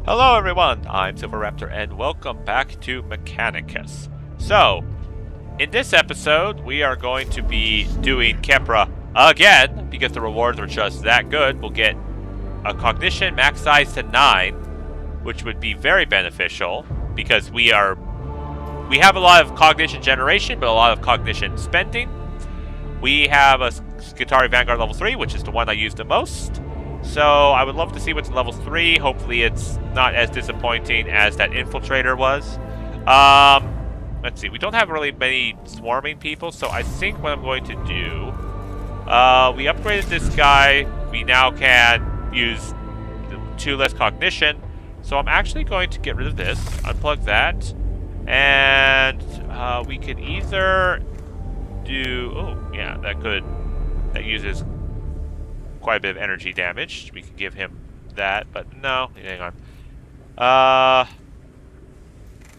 Hello everyone, I'm Silverraptor and welcome back to Mechanicus. So, in this episode, we are going to be doing Kepra again, because the rewards are just that good. We'll get a cognition max size to 9, which would be very beneficial, because we have a lot of cognition generation, but a lot of cognition spending. We have a Skitarii Vanguard level 3, which is the one I use the most. So I would love to see what's in level 3. Hopefully it's not as disappointing as that Infiltrator was. Let's see. We don't have really many swarming people, so I think what I'm going to do... we upgraded this guy. We now can use 2 less cognition. So I'm actually going to get rid of this. Unplug that. And we could either do... Oh, yeah, that uses quite a bit of energy damage. We could give him that, but no. Hang on.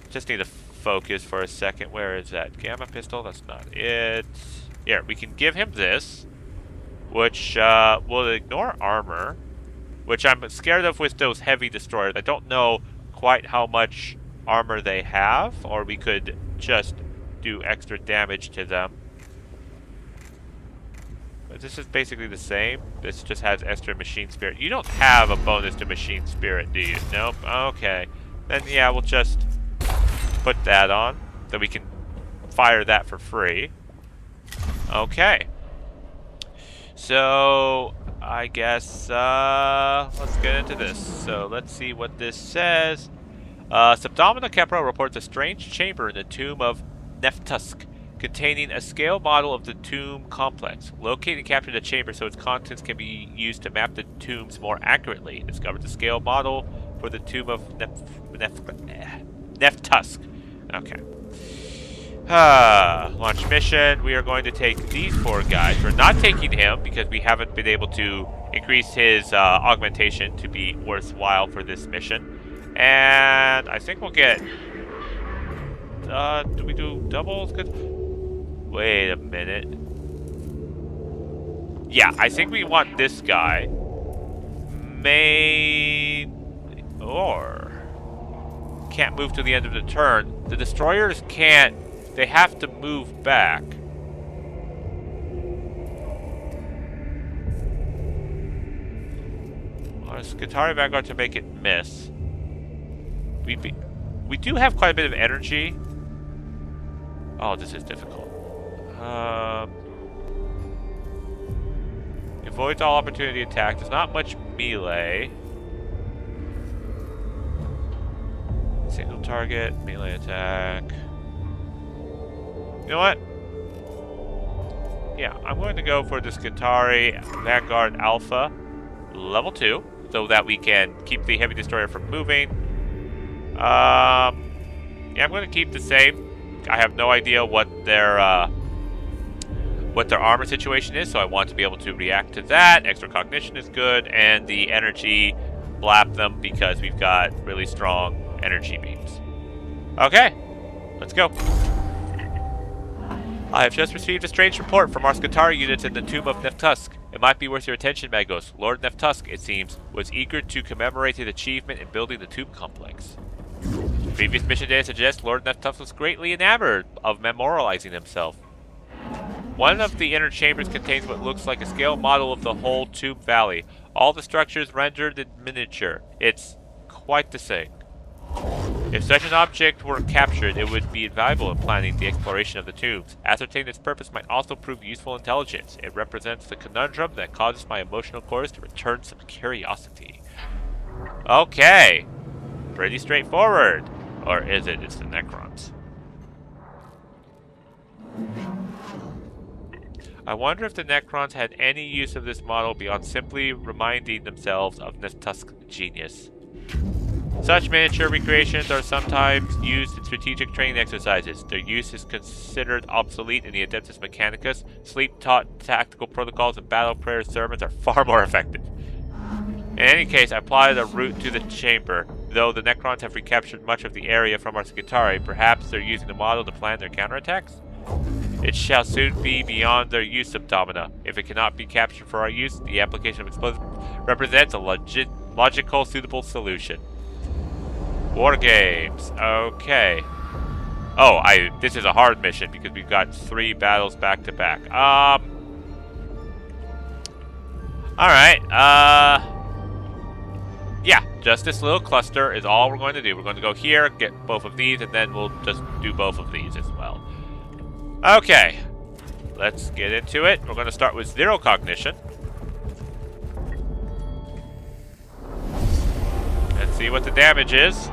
Just need to focus for a second. Where is that? Gamma pistol? That's not it. Here, we can give him this, which will ignore armor, which I'm scared of with those heavy destroyers. I don't know quite how much armor they have, or we could just do extra damage to them. But this is basically the same. This just has extra machine spirit. You don't have a bonus to machine spirit, do you? Nope. Okay. Then yeah, we'll just put that on, so we can fire that for free. Okay. So I guess let's get into this. So let's see what this says. Subdomina Kepra reports a strange chamber in the tomb of Neftusk, containing a scale model of the tomb complex. Locate and capture the chamber so its contents can be used to map the tombs more accurately. Discover the scale model for the tomb of Neftusk. Okay. Launch mission. We are going to take these 4 guys. We're not taking him because we haven't been able to increase his augmentation to be worthwhile for this mission. And I think we'll get... do we do doubles? Wait a minute. Yeah, I think we want this guy. Or can't move to the end of the turn. The destroyers can't. They have to move back. Our Skitarii Vanguard to make it miss. We do have quite a bit of energy. Oh, this is difficult. Avoids all opportunity attack. There's not much melee. Single target, melee attack. You know what? Yeah, I'm going to go for the Skitarii Vanguard Alpha level 2, so that we can keep the heavy destroyer from moving. Yeah, I'm going to keep the same. I have no idea what their armor situation is, so I want to be able to react to that. Extra cognition is good, and the energy blap them because we've got really strong energy beams. Okay, let's go. I have just received a strange report from our Skitarii units in the tomb of Neftusk. It might be worth your attention, Magos. Lord Neftusk, it seems, was eager to commemorate his achievement in building the tomb complex. Previous mission data suggests Lord Neftusk was greatly enamored of memorializing himself. One of the inner chambers contains what looks like a scale model of the whole tomb valley. All the structures rendered in miniature. It's quite the same. If such an object were captured, it would be invaluable in planning the exploration of the tombs. Ascertaining its purpose might also prove useful intelligence. It represents the conundrum that causes my emotional cores to return some curiosity. Okay. Pretty straightforward. Or is it? It's the Necrons. I wonder if the Necrons had any use of this model beyond simply reminding themselves of Neftusk's genius. Such miniature recreations are sometimes used in strategic training exercises. Their use is considered obsolete in the Adeptus Mechanicus. Sleep-taught tactical protocols and battle prayer sermons are far more effective. In any case, I plotted a route to the chamber. Though the Necrons have recaptured much of the area from our Skitarii, perhaps they're using the model to plan their counterattacks? It shall soon be beyond their use of Domina. If it cannot be captured for our use, the application of explosives represents a logical, suitable solution. War games. Okay. Oh, this is a hard mission because we've got 3 battles back to back. Alright, yeah, just this little cluster is all we're going to do. We're going to go here, get both of these, and then we'll just do both of these as well. Okay, let's get into it. We're going to start with 0 cognition. Let's see what the damage is.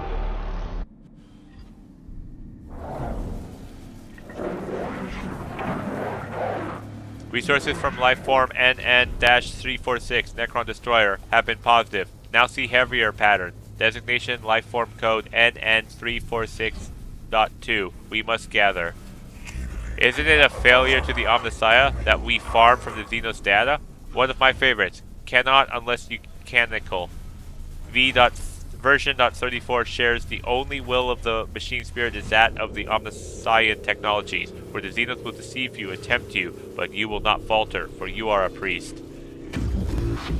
Resources from Lifeform NN-346 Necron Destroyer have been positive. Now see heavier pattern. Designation Lifeform code NN346.2. We must gather. Isn't it a failure to the Omnissiah that we farm from the Xenos data? One of my favorites. Cannot unless you canonical. Version.34 shares the only will of the machine spirit is that of the Omnissiah technologies, where the Xenos will deceive you and tempt you, but you will not falter, for you are a priest.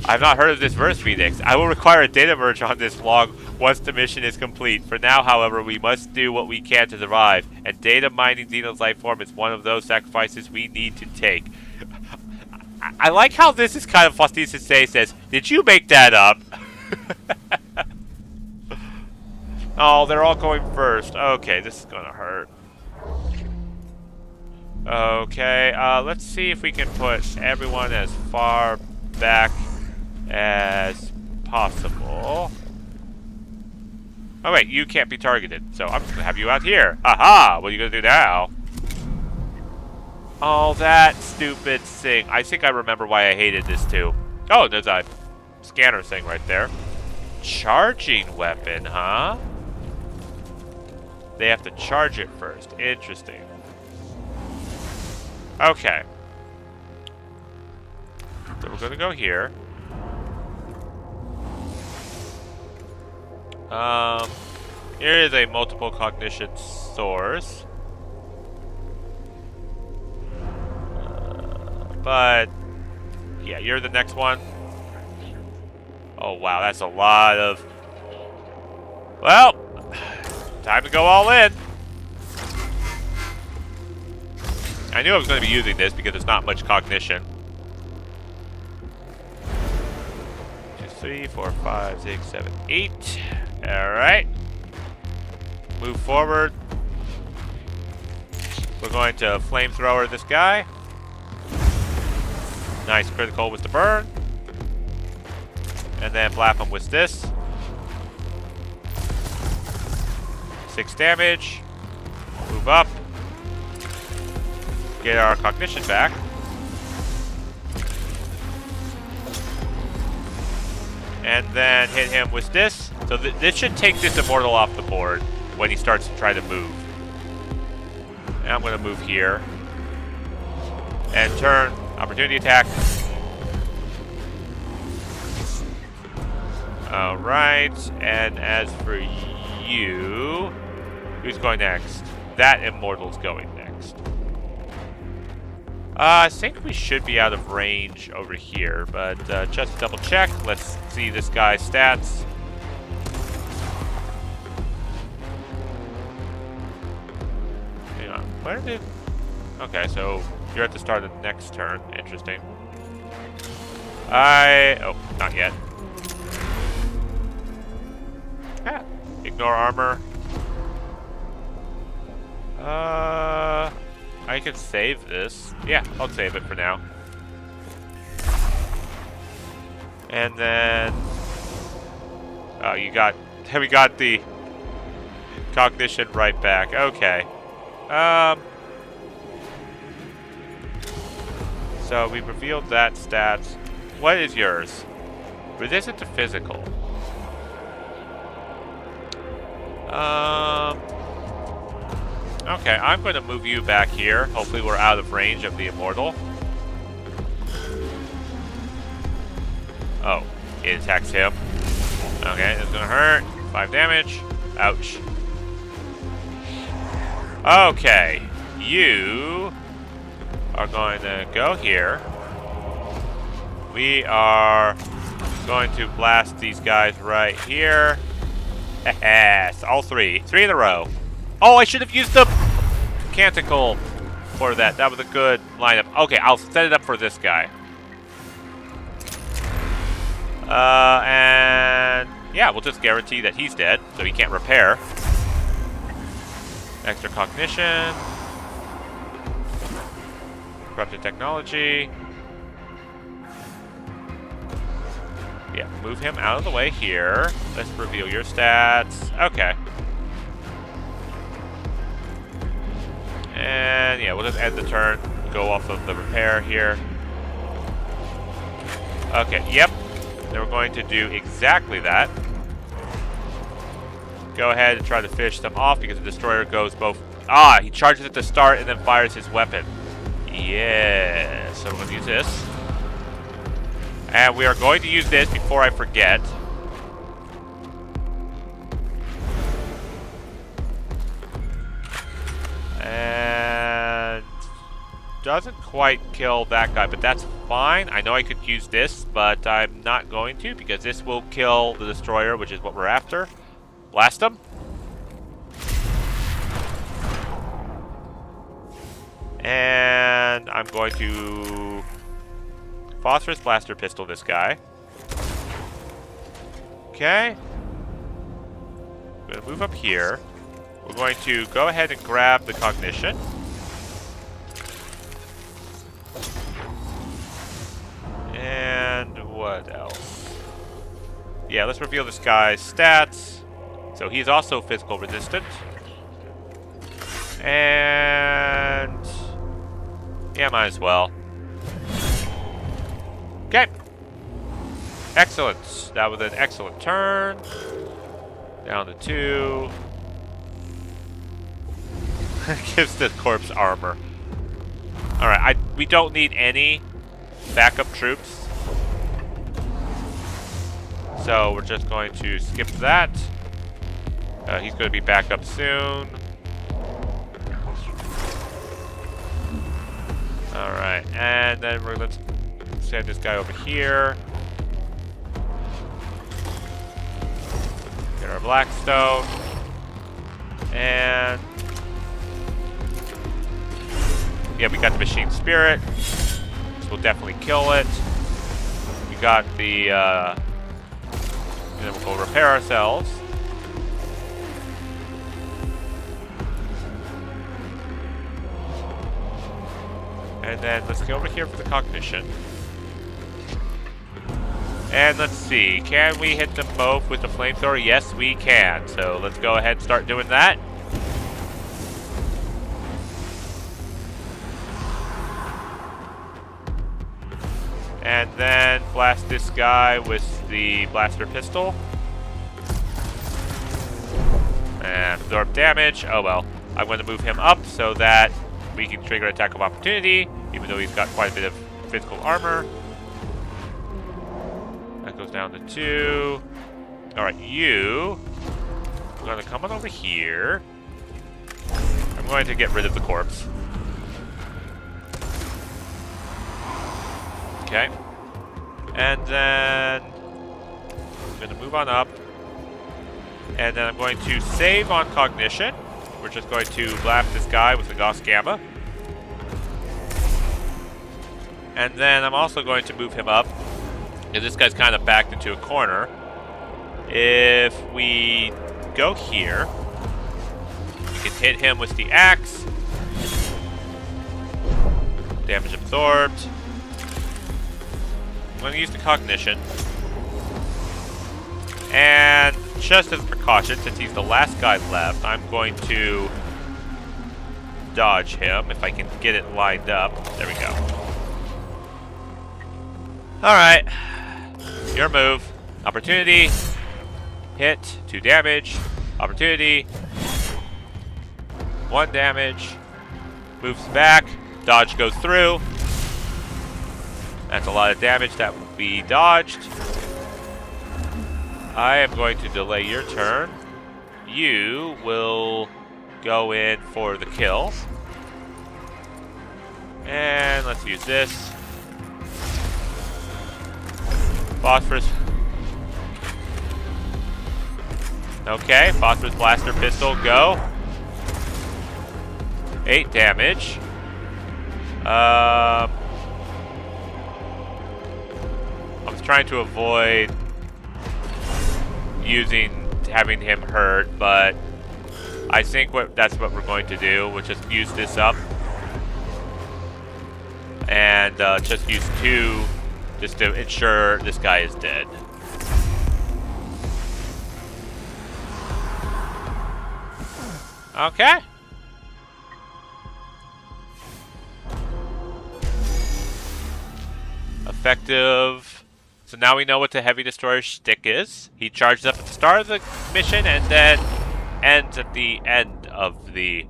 I've not heard of this verse, Phoenix. I will require a data merge on this log once the mission is complete. For now, however, we must do what we can to survive, and data mining Xenos life form is one of those sacrifices we need to take. I like how this is kind of Faustina says, did you make that up? Oh, they're all going first. Okay, this is gonna hurt. Okay, let's see if we can put everyone as far back as possible. Oh wait, you can't be targeted, so I'm just gonna have you out here. Haha! What are you gonna do now? Oh, that stupid thing. I think I remember why I hated this too. Oh, there's a scanner thing right there. Charging weapon, huh? They have to charge it first. Interesting. Okay. So we're gonna go here. Here is a multiple cognition source. But yeah, you're the next one. Oh wow, that's a lot of... Well, time to go all in. I knew I was going to be using this because it's not much cognition. 2, 3, 4, 5, 6, 7, 8. Alright. Move forward. We're going to flamethrower this guy. Nice critical with the burn. And then blap him with this. 6 damage. Move up. Get our cognition back. And then hit him with this. So this should take this immortal off the board when he starts to try to move. And I'm going to move here. And turn. Opportunity attack. Alright. And as for you... Who's going next? That immortal's going next. I think we should be out of range over here, but just to double check, let's see this guy's stats. Hang on, where did... Okay, so you're at the start of the next turn. Interesting. Oh, not yet. Ah, ignore armor. I can save this. Yeah, I'll save it for now. And then... Oh, we got the cognition right back. Okay. So we revealed that stats. What is yours? Resistant to physical. Okay, I'm going to move you back here. Hopefully we're out of range of the immortal. Oh, it attacks him. Okay, it's going to hurt. 5 damage. Ouch. Okay, you are going to go here. We are going to blast these guys right here. Yes, all three. 3 in a row. Oh, I should have used the canticle for that. That was a good lineup. Okay, I'll set it up for this guy. And yeah, we'll just guarantee that he's dead, so he can't repair. Extra cognition. Corrupted technology. Yeah, move him out of the way here. Let's reveal your stats. Okay. And yeah, we'll just end the turn. Go off of the repair here. Okay, yep. Then we're going to do exactly that. Go ahead and try to finish them off because the destroyer goes both... Ah, he charges at the start and then fires his weapon. Yeah, so we're going to use this. And we are going to use this before I forget. And doesn't quite kill that guy, but that's fine. I know I could use this, but I'm not going to because this will kill the destroyer, which is what we're after. Blast him. And I'm going to phosphorus blaster pistol this guy. Okay. I'm going to move up here. We're going to go ahead and grab the cognition. And what else? Yeah, let's reveal this guy's stats. So he's also physical resistant. And yeah, might as well. Okay. Excellent. That was an excellent turn. Down to 2. Gives the corpse armor. Alright, we don't need any backup troops. So we're just going to skip that. He's going to be back up soon. Alright, and then we're going to send this guy over here. Get our Blackstone. And yeah, we got the Machine Spirit. This will definitely kill it. We got the, and then we'll go repair ourselves. And then let's go over here for the cognition. And let's see, can we hit them both with the flamethrower? Yes, we can. So let's go ahead and start doing that. And then blast this guy with the blaster pistol. And absorb damage. Oh well. I'm going to move him up so that we can trigger attack of opportunity, even though he's got quite a bit of physical armor. That goes down to 2. Alright, you are going to come on over here. I'm going to get rid of the corpse. Okay. And then I'm going to move on up. And then I'm going to save on cognition. We're just going to blast this guy with the Gauss Gamma. And then I'm also going to move him up, because this guy's kind of backed into a corner. If we go here, we can hit him with the axe. Damage absorbed. I'm going to use the cognition. And just as a precaution, since he's the last guy left, I'm going to dodge him if I can get it lined up. There we go. Alright. Your move. Opportunity. Hit. 2 damage. Opportunity. 1 damage. Moves back. Dodge goes through. That's a lot of damage that will be dodged. I am going to delay your turn. You will go in for the kill. And let's use this. Phosphorus. Okay, phosphorus blaster pistol, go. 8 damage. I was trying to avoid having him hurt, but I think that's what we're going to do. We'll just use this up. And just use 2 just to ensure this guy is dead. Okay. Effective. So now we know what the heavy destroyer shtick is. He charges up at the start of the mission and then ends at the end of the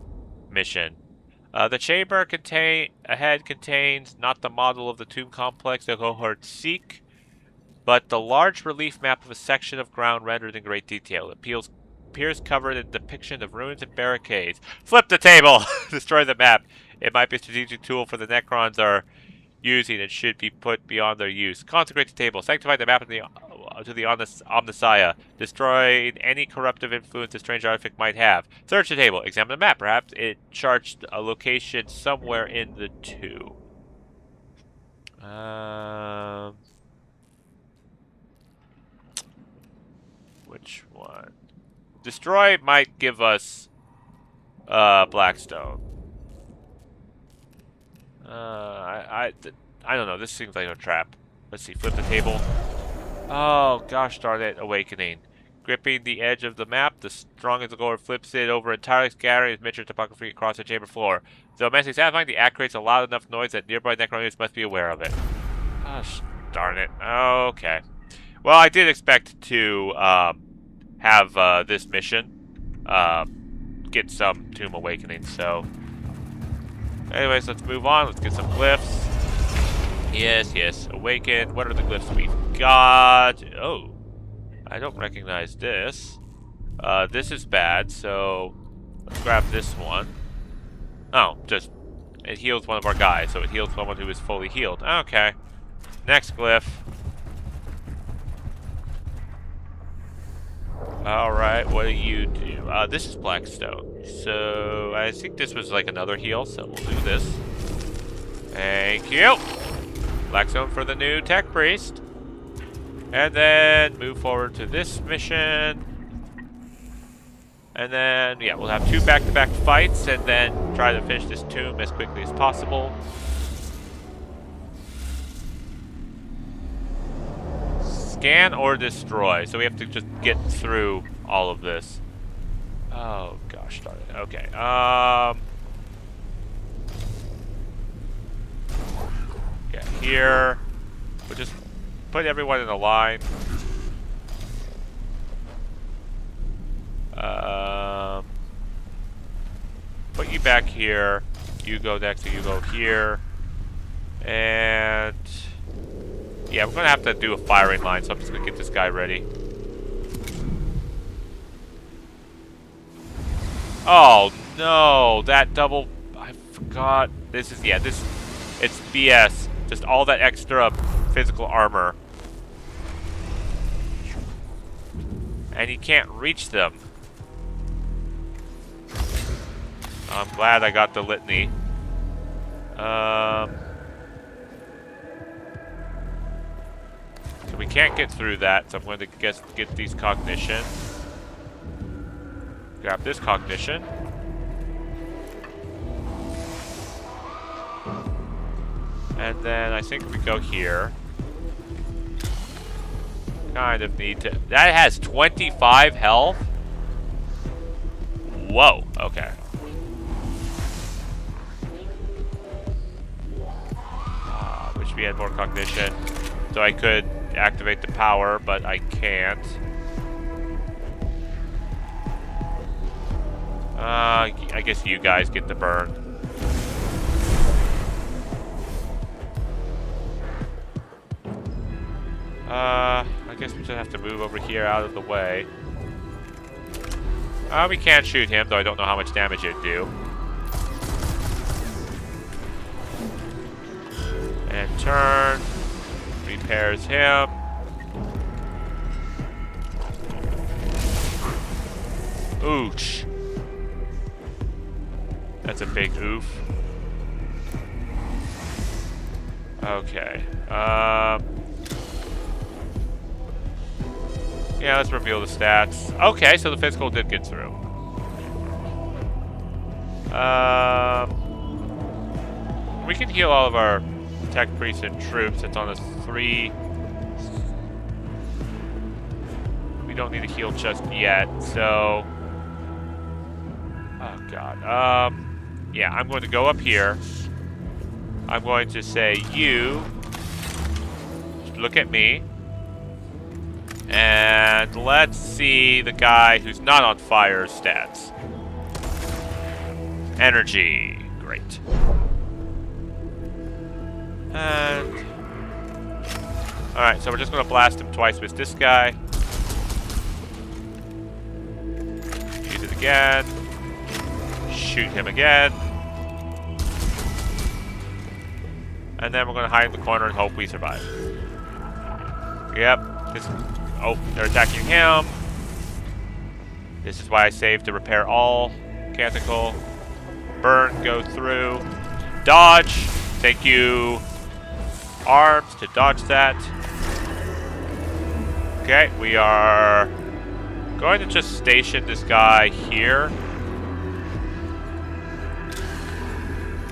mission. The chamber ahead contains not the model of the tomb complex the cohorts seek, but the large relief map of a section of ground rendered in great detail. It appears covered in depiction of ruins and barricades. Flip the table! Destroy the map. It might be a strategic tool for the Necrons are using and should be put beyond their use. Consecrate the table. Sanctify the map to the Omnissiah. Destroy any corruptive influence a strange artifact might have. Search the table. Examine the map. Perhaps it charged a location somewhere in the 2. Which one? Destroy might give us Blackstone. I don't know. This seems like a trap. Let's see. Flip the table. Oh, gosh darn it. Awakening. Gripping the edge of the map, the strongest goer flips it over entirely, scattering his miniature topography across the chamber floor. Though immensely satisfying, the act creates a loud enough noise that nearby Necronians must be aware of it. Gosh darn it. Okay. Well, I did expect to have this mission get some Tomb Awakening, so... Anyways, let's move on. Let's get some glyphs. Yes, yes. Awaken. What are the glyphs we've got? Oh. I don't recognize this. This is bad, so... Let's grab this one. Oh, just... It heals one of our guys, so it heals someone who is fully healed. Okay. Next glyph. Alright, what do you do? This is Blackstone. So, I think this was like another heal, so we'll do this. Thank you! Blackstone for the new Tech Priest. And then move forward to this mission. And then, yeah, we'll have 2 back-to-back fights and then try to finish this tomb as quickly as possible. Scan or destroy. So we have to just get through all of this. Oh, gosh darn it. Okay. Get here. We'll just put everyone in a line. Put you back here. You go next, and you go here. And... yeah, we're going to have to do a firing line, so I'm just going to get this guy ready. Oh, no. That double... I forgot. This is... yeah, this... it's BS. Just all that extra physical armor. And you can't reach them. I'm glad I got the litany. So we can't get through that, so I'm going to get these cognition. Grab this cognition. And then I think we go here. Kind of need to... that has 25 health? Whoa, okay. Wish we had more cognition. So I could activate the power, but I can't. I guess you guys get the burn. I guess we just have to move over here out of the way. We can't shoot him, though I don't know how much damage it'd do. And turn. Repairs him. Ooch. That's a big oof. Okay. Yeah, let's reveal the stats. Okay, so the physical did get through. We can heal all of our tech priests and troops. It's on a 3. We don't need to heal just yet, so... Oh, God. Yeah, I'm going to go up here. I'm going to say, you... look at me. And let's see the guy who's not on fire's stats. Energy. Great. And... Alright, so we're just going to blast him twice with this guy. Use it again. Shoot him again. And then we're going to hide in the corner and hope we survive. Yep. Oh, they're attacking him. This is why I saved to repair all. Canticle. Burn, go through. Dodge. Thank you. Arms to dodge that. Okay, we are going to just station this guy here.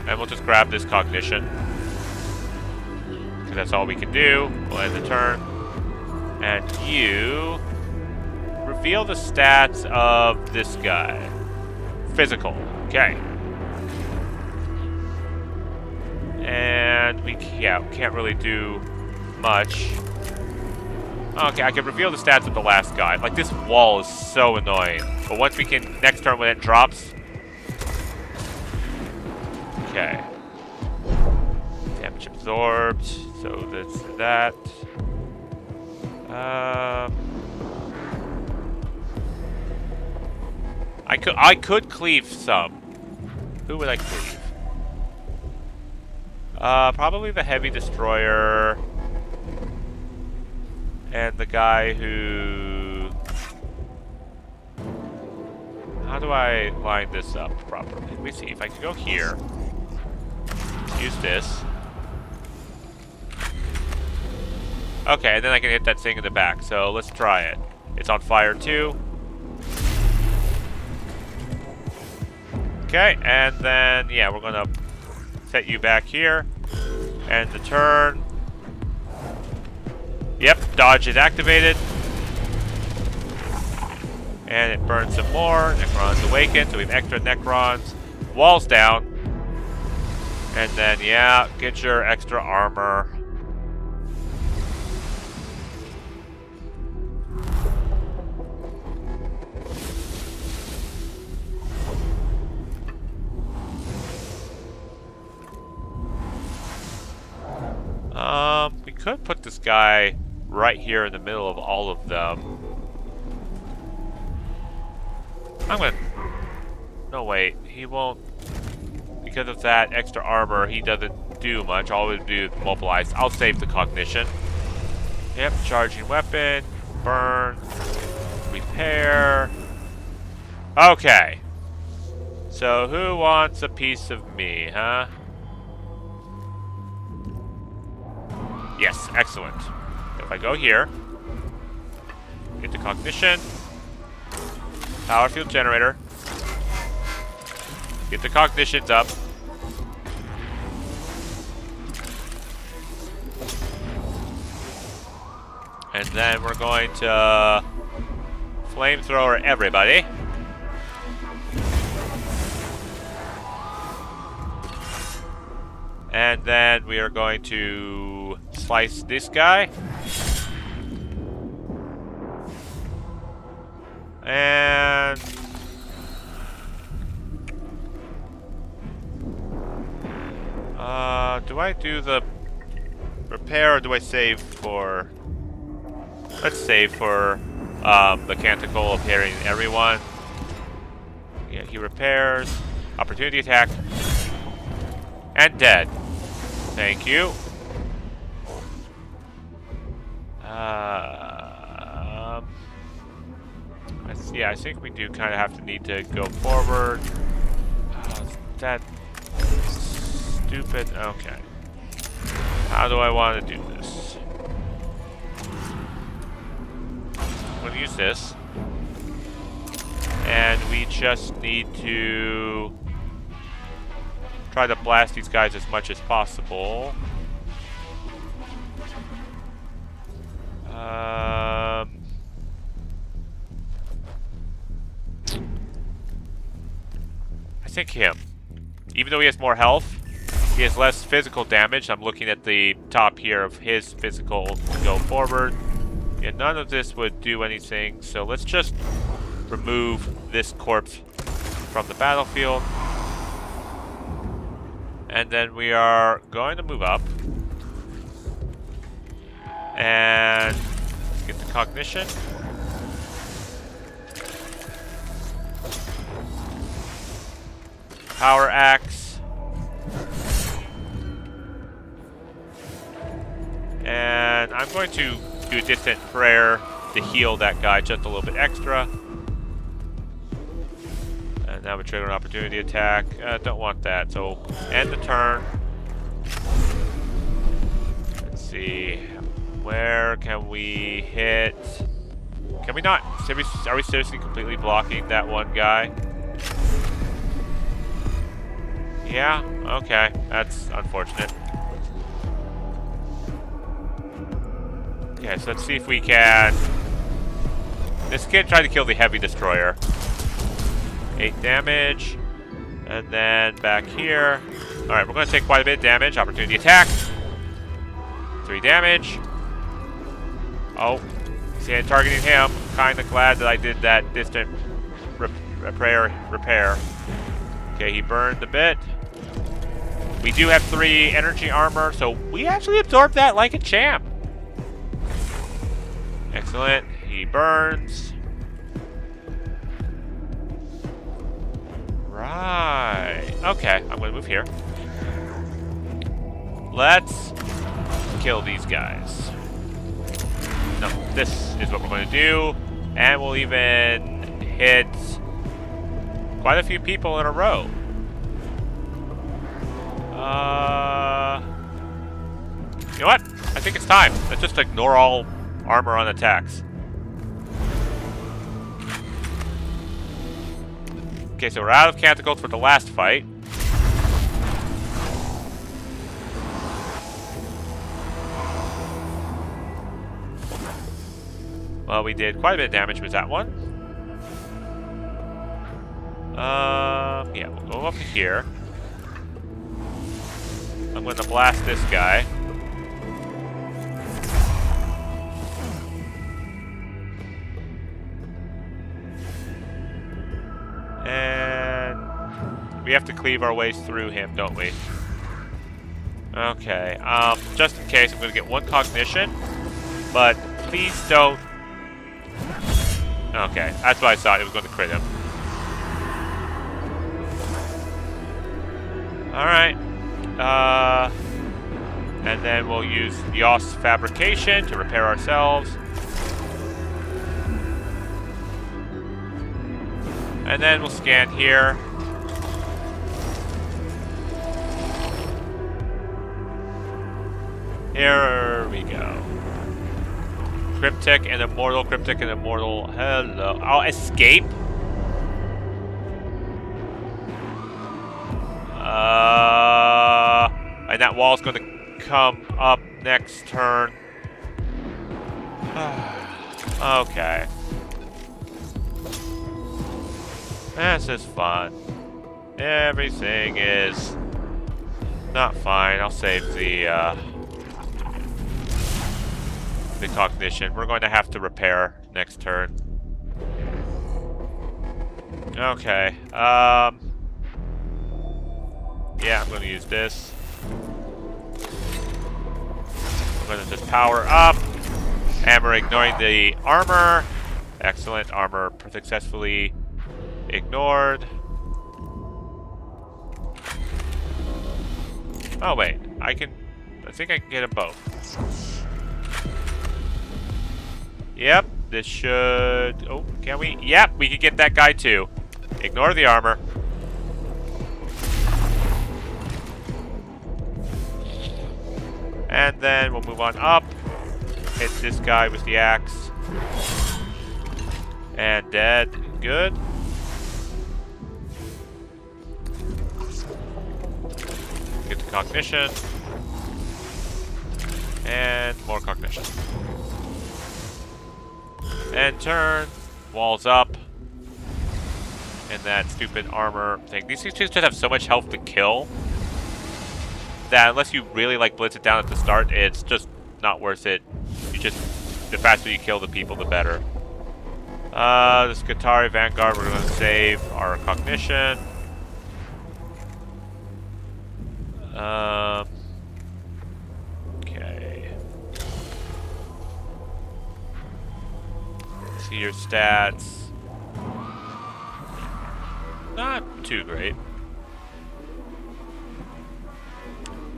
And we'll just grab this cognition. Because that's all we can do. We'll end the turn. And you reveal the stats of this guy. Physical. Okay. And we can't really do much. Okay, I can reveal the stats of the last guy. Like, this wall is so annoying. But once we can, next turn when it drops. Okay. Damage absorbed. So that's that. I could cleave some. Who would I cleave? Probably the heavy destroyer. And the guy who... How do I line this up properly? Let me see if I can go here. Use this. Okay, and then I can hit that thing in the back. So let's try it. It's on fire too. Okay, and then, yeah, we're gonna set you back here. And the turn. Yep, dodge is activated. And it burns some more. Necrons awaken, so we have extra Necrons. Walls down. And then, yeah, get your extra armor. We could put this guy right here in the middle of all of them. I'm gonna... No, wait. He won't... Because of that extra armor, he doesn't do much. All we do is mobilize. I'll save the cognition. Yep, charging weapon. Burn. Repair. Okay. So, who wants a piece of me, huh? Yes, excellent. If I go here, get the cognition, power field generator, get the cognitions up, and then we're going to flamethrower everybody. And then we are going to slice this guy. And... do I do the repair or do I save for... Let's save for the Canticle of hearing everyone. Yeah, he repairs. Opportunity attack. And dead. Thank you. Yeah, I think we do kind of have to need to go forward. Oh, that stupid. Okay. How do I want to do this? I'm going to use this. And we just need to try to blast these guys as much as possible. I think him. Even though he has more health, he has less physical damage. I'm looking at the top here of his physical to go forward. Yeah, none of this would do anything, so let's just remove this corpse from the battlefield. And then we are going to move up. And get the cognition. Power axe. And I'm going to do a distant prayer to heal that guy just a little bit extra. And now we trigger an opportunity attack. Don't want that, so end the turn. Let's see. Where can we hit? Can we not? Are we seriously completely blocking that one guy? Yeah? Okay. That's unfortunate. Okay, so let's see if we can... This kid tried to kill the heavy destroyer. 8 damage. And then back here. Alright, we're going to take quite a bit of damage. Opportunity attack. 3 damage. Oh. See, I'm targeting him. Kind of glad that I did that distant repair. Okay, he burned a bit. We do have 3 energy armor, so we actually absorbed that like a champ. Excellent. He burns. Right. Okay, I'm going to move here. Let's kill these guys. No, this is what we're going to do. And we'll even hit quite a few people in a row. You know what? I think it's time. Let's just ignore all armor on attacks. Okay, so we're out of canticles for the last fight. Well, we did quite a bit of damage with that one. Yeah, we'll go up here. I'm going to blast this guy. And we have to cleave our ways through him, don't we? Okay, just in case, I'm going to get 1 cognition. But please don't... Okay, that's what I thought. It was going to crit him. Alright. And then we'll use Yos Fabrication to repair ourselves. And then we'll scan here. Here we go. Cryptic and Immortal, Cryptic and Immortal. Hello. I'll escape. And that wall's going to come up next turn. Okay. This is fun. Everything is not fine. I'll save the cognition. We're going to have to repair next turn. Okay. Yeah, I'm going to use this. I'm going to just power up. And we're ignoring the armor. Excellent. Armor successfully ignored. Oh, wait. I think I can get them both. Yep. This should... Oh, can we? Yep, we can get that guy too. Ignore the armor. And then we'll move on up. Hit this guy with the axe. And dead. Good. Get the cognition. And more cognition. And turn. Walls up. And that stupid armor thing. These things just have so much health to kill that unless you really like blitz it down at the start, it's just not worth it. The faster you kill the people, the better. This Guittari Vanguard, we're going to save our cognition. Okay. See your stats. Not too great.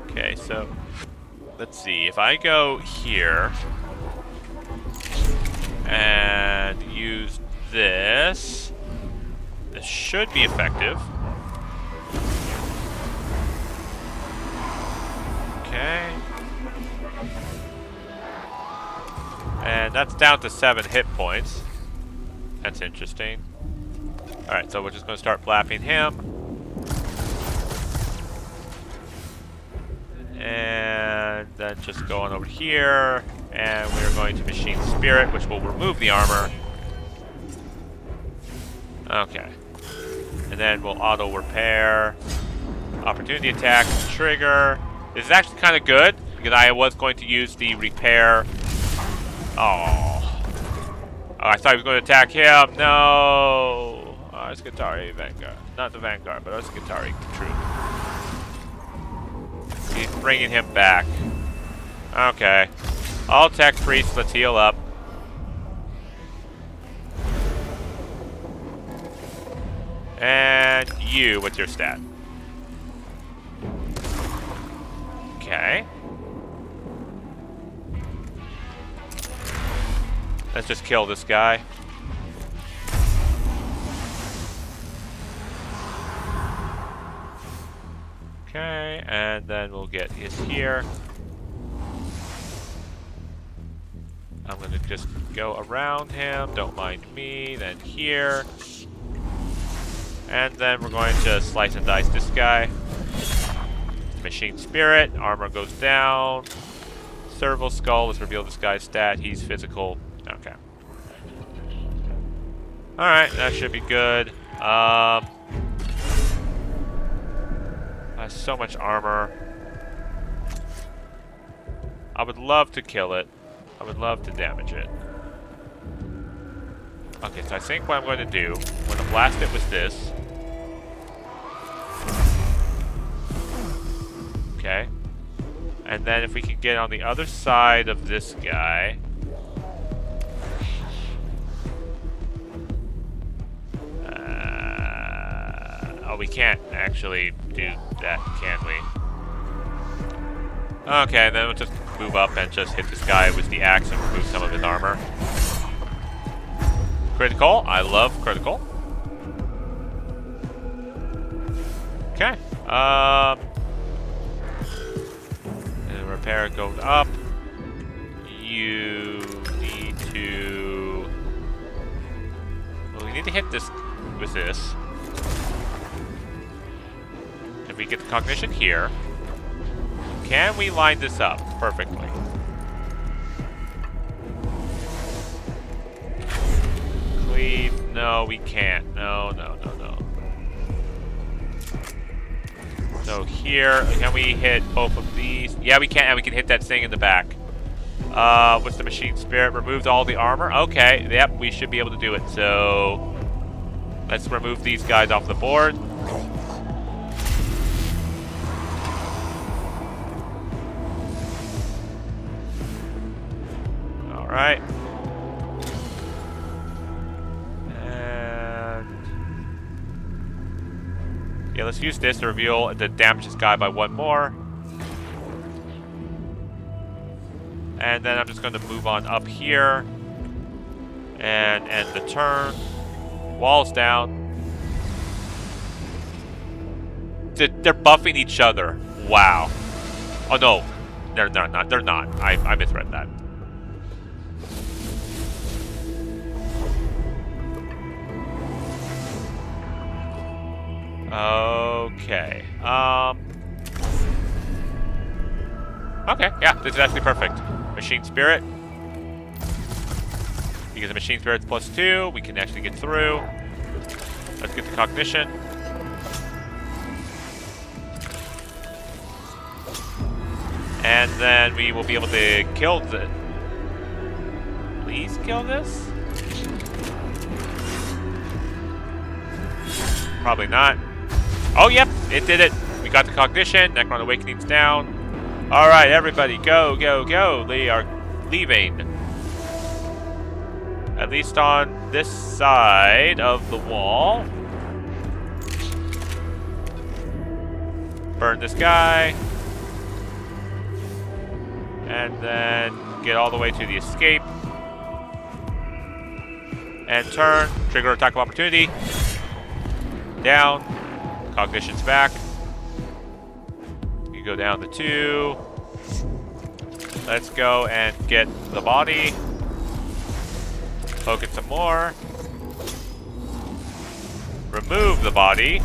Okay, so let's see. If I go here and use this, this should be effective. Okay. And that's down to 7 hit points. That's interesting. Alright, so we're just going to start flapping him. And then just go on over here. And we're going to Machine Spirit, which will remove the armor. Okay. And then we'll auto repair. Opportunity attack, trigger. This is actually kind of good, because I was going to use the repair. Oh, I thought he was going to attack him. No. Oh, it's Guittari Vanguard. Not the Vanguard, but it's Guittari Troop. He's bringing him back. Okay. All tech priests, let's heal up. And you, what's your stat? Okay. Let's just kill this guy. Okay, and then we'll get his here. I'm gonna just go around him, don't mind me, then here. And then we're going to slice and dice this guy. Machine Spirit, armor goes down. Serval Skull, let's reveal this guy's stat. He's physical. Okay. Alright, that should be good. Has so much armor. I would love to kill it. I would love to damage it. Okay, so I think what I'm going to do, I'm going to blast it with this. Okay. And then if we can get on the other side of this guy. Oh, we can't actually do that, can we? Okay, then we'll just move up and just hit this guy with the axe and remove some of his armor. Critical. I love critical. Okay. And repair goes up. You need to... Well, we need to hit this with this. If we get the cognition here, can we line this up perfectly? Cleave. No, we can't. No, no, no, no. So here, can we hit both of these? Yeah, we can, and we can hit that thing in the back. What's the Machine Spirit? Removed all the armor? Okay, yep, we should be able to do it. So, let's remove these guys off the board. Alright. Yeah, let's use this to reveal to damage this guy by 1 more. And then I'm just going to move on up here. And end the turn. Walls down. They're buffing each other. Wow. Oh no. They're not. They're not. I misread that. Okay. Okay, yeah, this is actually perfect. Machine Spirit. Because the Machine Spirit's +2, we can actually get through. Let's get the Cognition. And then we will be able to kill the... Please kill this? Probably not. Oh, yep, it did it. We got the Cognition. Necron Awakening's down. All right, everybody, go, go, go. They are leaving. At least on this side of the wall. Burn this guy. And then get all the way to the escape. And turn. Trigger attack of opportunity. Down. Cognition's back. You go down to 2. Let's go and get the body. Poke it some more. Remove the body.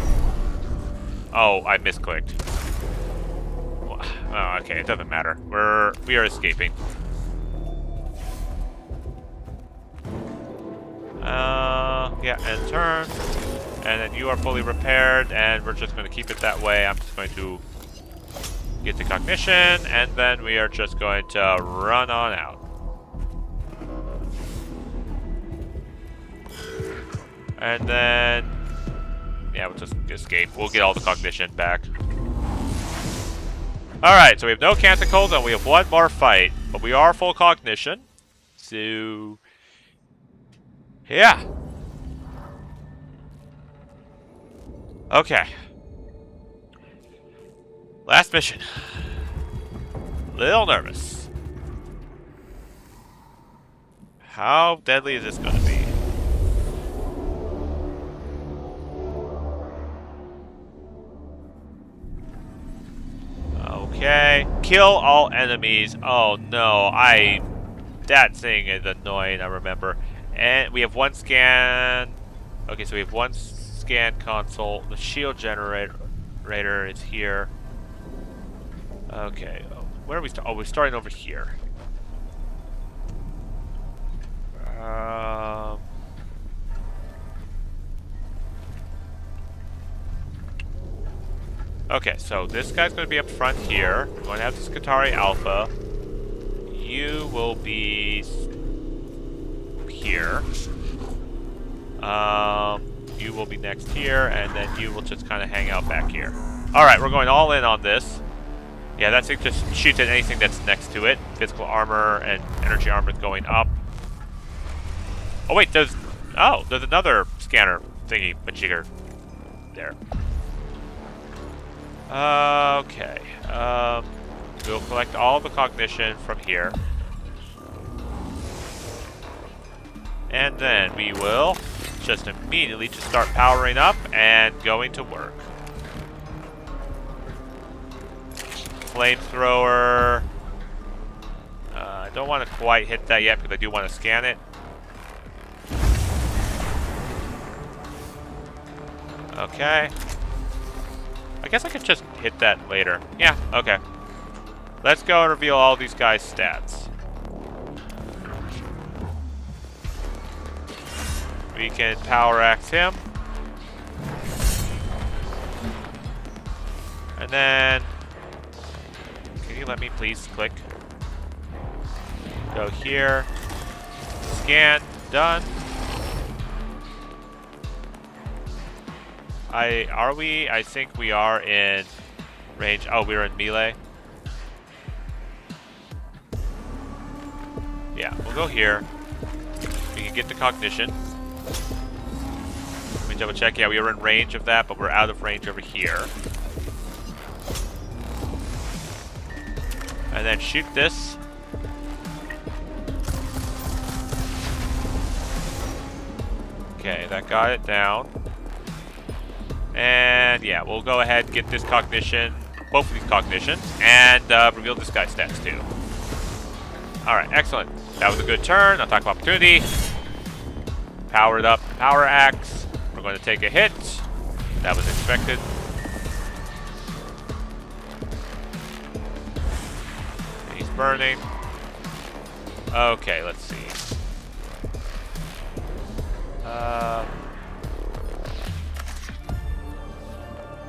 Oh, I misclicked. Oh, okay, it doesn't matter. We are escaping. Yeah, and turn. And then you are fully repaired, and we're just going to keep it that way. I'm just going to get the Cognition, and then we are just going to run on out. And then, yeah, we'll just escape. We'll get all the Cognition back. Alright, so we have no Canticles, and we have one more fight. But we are full Cognition. So, yeah. Okay. Last mission. Little nervous. How deadly is this going to be? Okay. Kill all enemies. Oh no, that thing is annoying, I remember. And we have one scan. Okay, so we have one scan console. The shield generator is here. Okay, where are we? Oh, we're starting over here. Okay, so this guy's going to be up front here. We're going to have this Skitarii Alpha. You will be here. You will be next here, and then you will just kind of hang out back here. Alright, we're going all in on this. Yeah, that thing just shoots at anything that's next to it. Physical armor and energy armor is going up. Oh wait, there's another scanner thingy majigger there. Okay. We'll collect all the Cognition from here. And then we will just immediately just start powering up and going to work. Flamethrower. I don't want to quite hit that yet because I do want to scan it. Okay. I guess I could just hit that later. Yeah, okay. Let's go and reveal all these guys' stats. We can power axe him. And then... Can you let me please click? Go here. Scan. Done. Are we? I think we are in range. Oh, we're in melee. Yeah, we'll go here. We can get the Cognition. Let me double check. Yeah, we were in range of that, but we're out of range over here. And then shoot this. Okay, that got it down. And yeah, we'll go ahead and get this cognition, both of these cognitions, and reveal this guy's stats too. Alright, excellent. That was a good turn. Attack of opportunity. Powered up power axe. We're going to take a hit. That was expected. He's burning. Okay, let's see.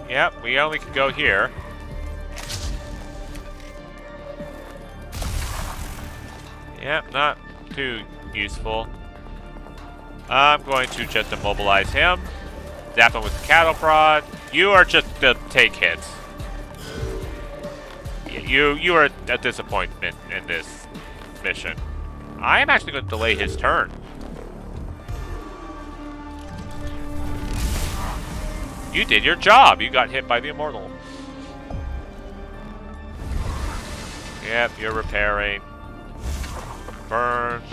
Yep, we only can go here. Yep, not too useful. I'm going to just immobilize him. Zap him with the cattle prod. You are just to take hits. Yeah, you are a disappointment in this mission. I am actually going to delay his turn. You did your job. You got hit by the immortal. Yep, you're repairing. Burn.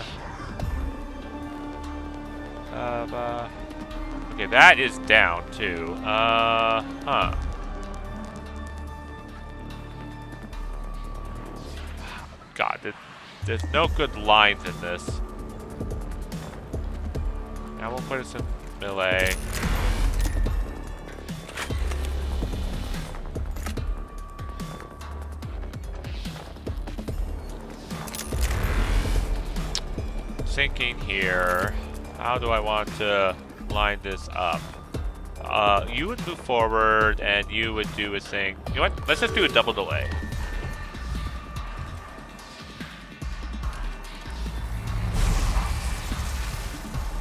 Okay, that is down too. Huh. God, there's no good lines in this. Now we'll put us in melee. Thinking here, how do I want to line this up? You would move forward and you would do a thing. You know what? Let's just do a double delay.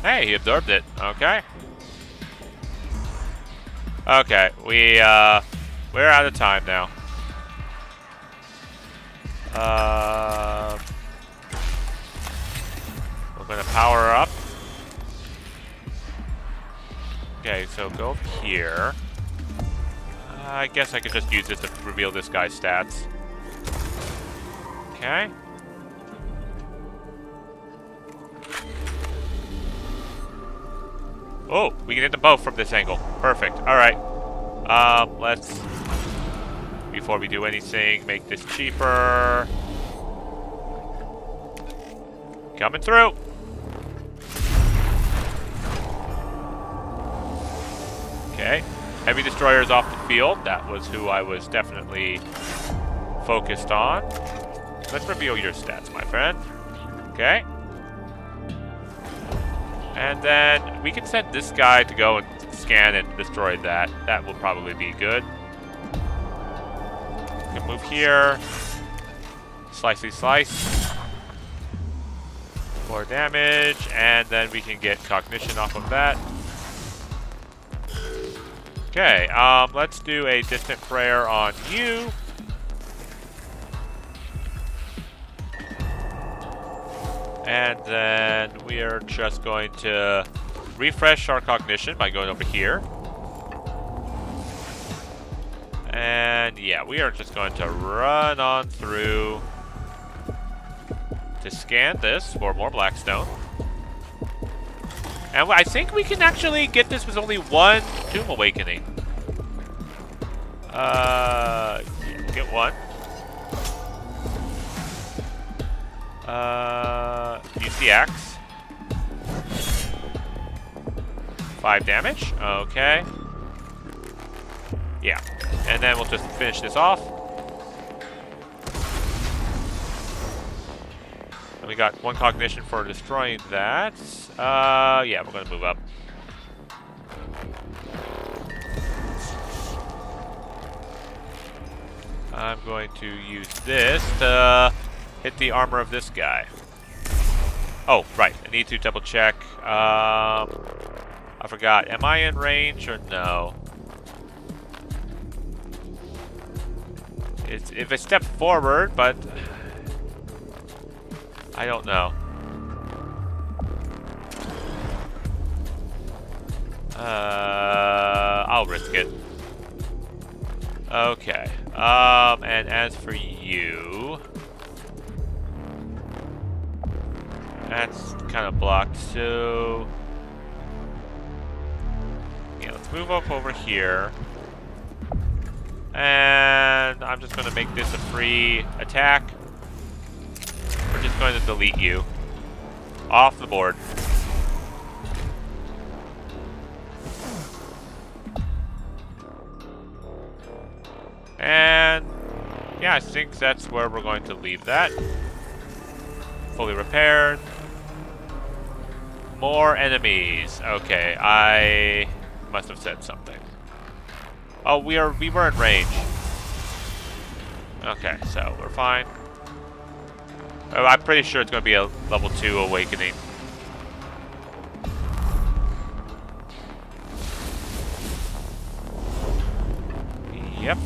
Hey, he absorbed it. Okay. Okay, we're out of time now. We're gonna power up. Okay, so go here. I guess I could just use this to reveal this guy's stats. Okay. Oh, we can hit them both from this angle. Perfect. Alright. Let's, before we do anything, make this cheaper. Coming through. Okay. Heavy destroyers off the field. That was who I was definitely focused on. Let's reveal your stats, my friend. Okay. And then we can send this guy to go and scan and destroy that. That will probably be good. We can move here. Slicey slice. More damage. And then we can get cognition off of that. Okay, let's do a distant prayer on you. And then we are just going to refresh our cognition by going over here. And yeah, we are just going to run on through to scan this for more blackstone. And I think we can actually get this with only one Tomb Awakening. Get one. Use the axe. 5 damage. Okay. Yeah. And then we'll just finish this off. And we got 1 cognition for destroying that. Yeah, we're gonna move up. I'm going to use this to hit the armor of this guy. Oh, right. I need to double check. I forgot. Am I in range or no? It's if I step forward, but I don't know. I'll risk it. Okay. And as for you, that's kind of blocked, so let's move up over here. And I'm just going to make this a free attack. We're just going to delete you off the board. And yeah, I think that's where we're going to leave that. Fully repaired. More enemies. Okay, I must have said something. Oh, we were in range. Okay, so we're fine. Oh, I'm pretty sure it's going to be a level 2 awakening. Yep.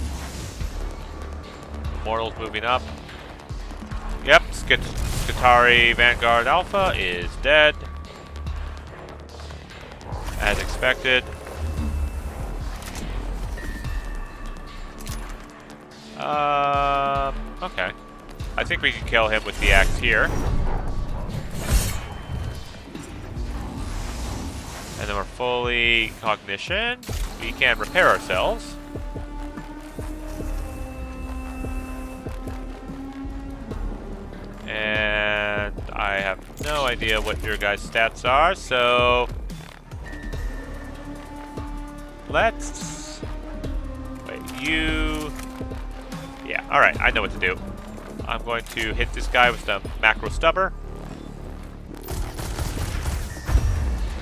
Immortals moving up. Yep, Skitari Vanguard Alpha is dead. As expected. Okay. I think we can kill him with the axe here. And then we're fully cognition. We can repair ourselves. And I have no idea what your guys' stats are, so let's wait, you. Yeah, alright, I know what to do. I'm going to hit this guy with the macro stubber.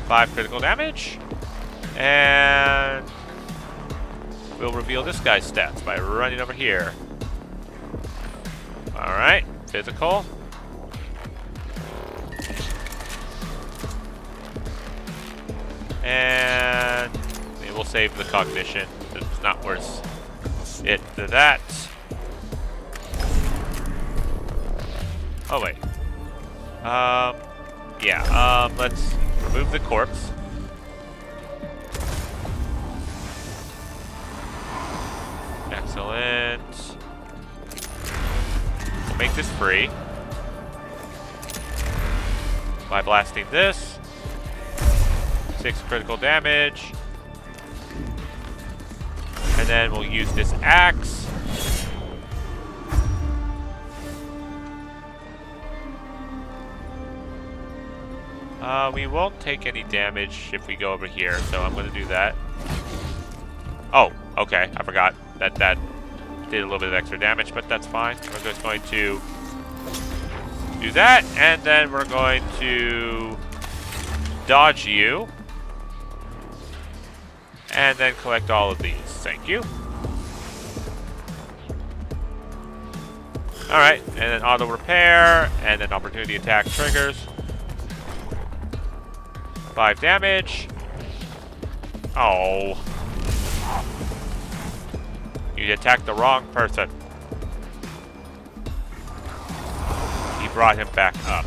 5 critical damage. And we'll reveal this guy's stats by running over here. Alright, physical. And we will save the cognition. It's not worth it to that. Oh wait. Yeah, let's remove the corpse. Excellent. We'll make this free by blasting this. 6 critical damage. And then we'll use this axe. We won't take any damage if we go over here, so I'm going to do that. Oh, okay, I forgot that did a little bit of extra damage, but that's fine. We're just going to do that, and then we're going to dodge you. And then collect all of these. Thank you. Alright, and then auto repair, and then opportunity attack triggers. 5 damage. Oh. You attacked the wrong person. He brought him back up.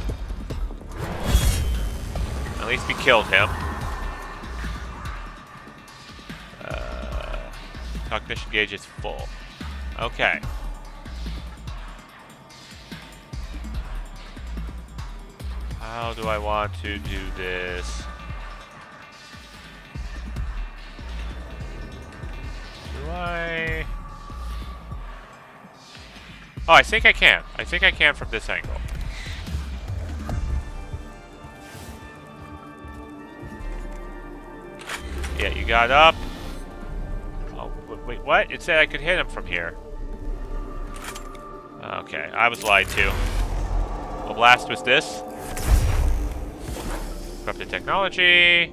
At least we killed him. Cognition gauge is full. Okay. How do I want to do this? Do I? Oh, I think I can. I think I can from this angle. Yeah, you got up. Oh, wait, what? It said I could hit him from here. Okay, I was lied to. The blast was this. Corrupted technology.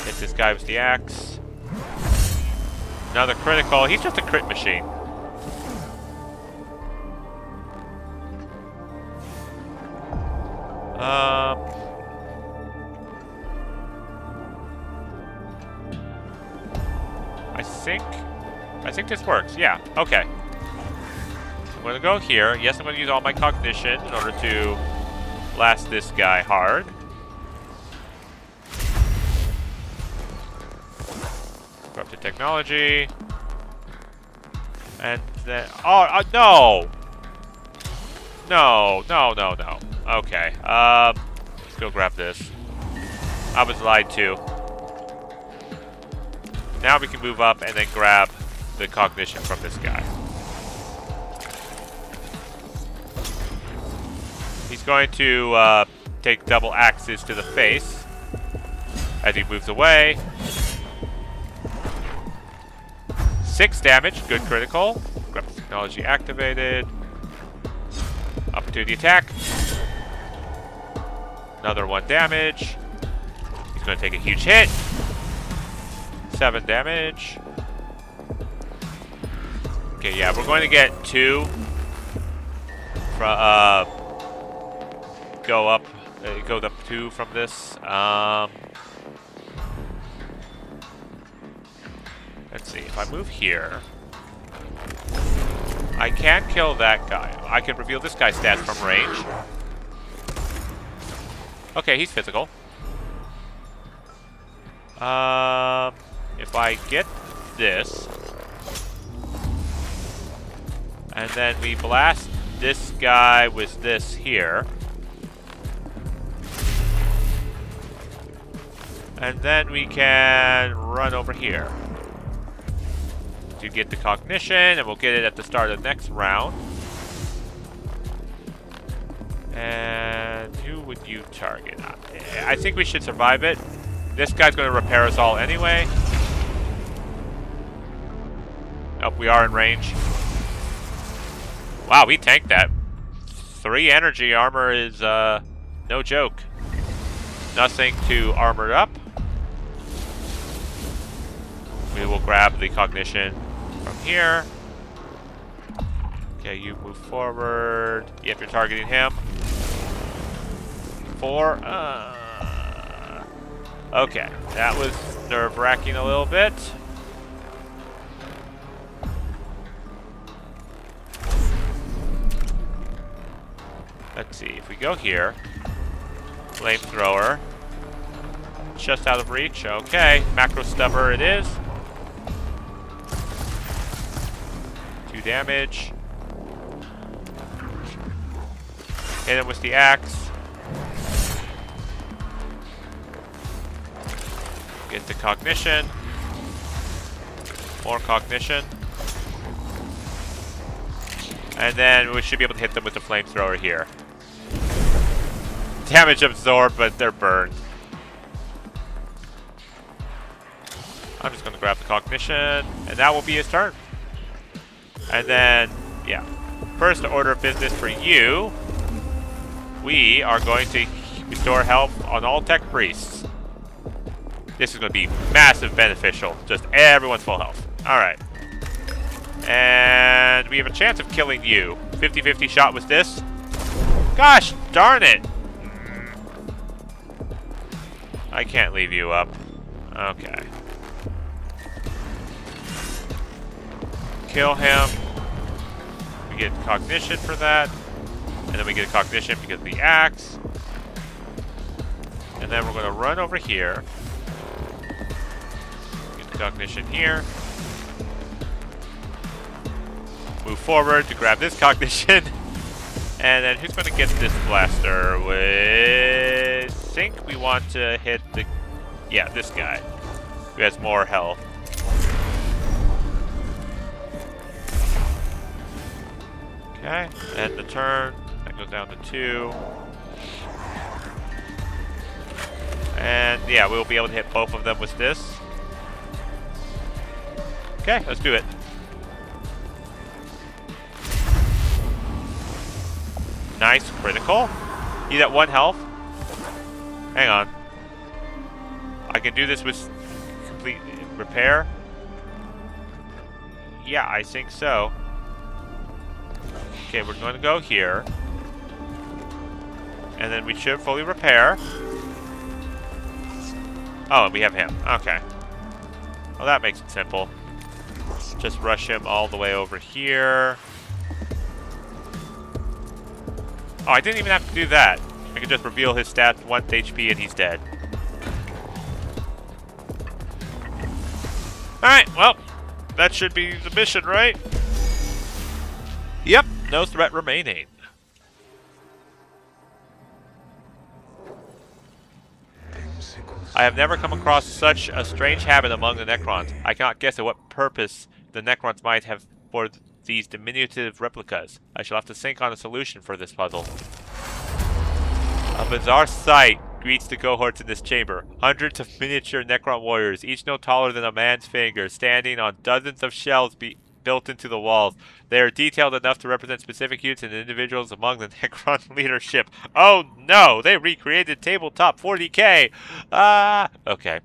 Hit this guy with the axe. Another critical. He's just a crit machine. I think this works. Yeah. Okay. I'm going to go here. Yes, I'm going to use all my cognition in order to blast this guy hard. Corrupted technology. And then... Oh, no! No. Okay. Let's go grab this. I was lied to. Now we can move up and then grab the cognition from this guy. He's going to take double axes to the face as he moves away. 6 damage, good critical. Grab technology activated. Opportunity attack. Another 1 damage. He's going to take a huge hit. 7 damage. Okay, yeah, we're going to get 2. Go up 2 from this. Let's see, if I move here, I can't kill that guy. I can reveal this guy's stats from range. Okay, he's physical. If I get this, and then we blast this guy with this here, and then we can run over here to get the cognition, and we'll get it at the start of the next round. And who would you target? I think we should survive it. This guy's going to repair us all anyway. Oh, we are in range. Wow, we tanked that. 3 energy armor is no joke. Nothing to armor up. We will grab the cognition from here. Okay, you move forward. Yep, you're targeting him. 4. Okay, that was nerve-wracking a little bit. Let's see, if we go here, flamethrower, just out of reach. Okay, macro stubber it is. 2 damage. Hit him with the axe. Get the cognition. More cognition. And then we should be able to hit them with the flamethrower here. Damage absorbed, but they're burned. I'm just going to grab the cognition, and that will be his turn. And then, yeah. First order of business for you. We are going to restore health on all tech priests. This is going to be massive beneficial. Just everyone's full health. Alright. And we have a chance of killing you. 50-50 shot with this. Gosh darn it! I can't leave you up. Okay. Kill him. We get cognition for that. And then we get a cognition because of the axe. And then we're going to run over here. Get the cognition here. Move forward to grab this cognition. And then who's going to get this blaster? I think we want to hit the... Yeah, this guy. Who has more health. Okay, and the turn. That goes down to 2. And yeah, we'll be able to hit both of them with this. Okay, let's do it. Nice critical. He's at 1 health. Hang on. I can do this with complete repair. Yeah, I think so. Okay, we're going to go here. And then we should fully repair. Oh, and we have him. Okay. Well, that makes it simple. Just rush him all the way over here. Oh, I didn't even have to do that. I could just reveal his stats, 1 HP, and he's dead. Alright, well, that should be the mission, right? Yep, no threat remaining. I have never come across such a strange habit among the Necrons. I cannot guess at what purpose the Necrons might have for these diminutive replicas. I shall have to think on a solution for this puzzle. A bizarre sight greets the cohorts in this chamber. Hundreds of miniature Necron warriors, each no taller than a man's finger, standing on dozens of shelves built into the walls. They are detailed enough to represent specific units and individuals among the Necron leadership. Oh no! They recreated Tabletop 40K! Okay.